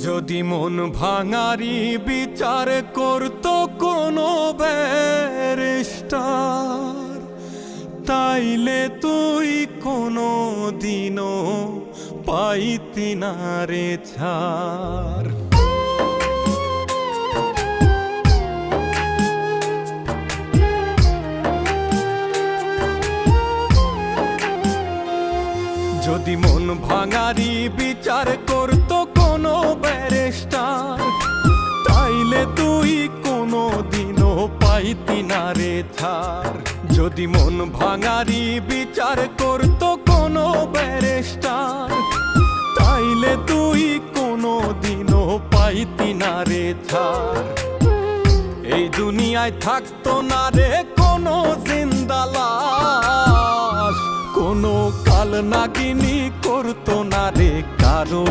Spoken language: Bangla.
যদি মন ভাঙারি বিচার করত কোনো ব্যারিস্টার, তাইলে তুই কোনো দিনও পাইতি না রে ছাড়। যদি মন ভাঙারি বিচার করত কোনো ব্যারিস্টার, তাইলে তুই কোনো দিনও পাইতি না রে ছাড়। যদি মন ভাঙারি বিচার করত কোনো ব্যারিস্টার, তাইলে তুই কোনো দিনও পাইতি না রে ছাড়। এই দুনিয়ায় থাকতো না রে কোনো জিন্দা লাশ, কোনো কাল নাগিনী করতো না রে কারো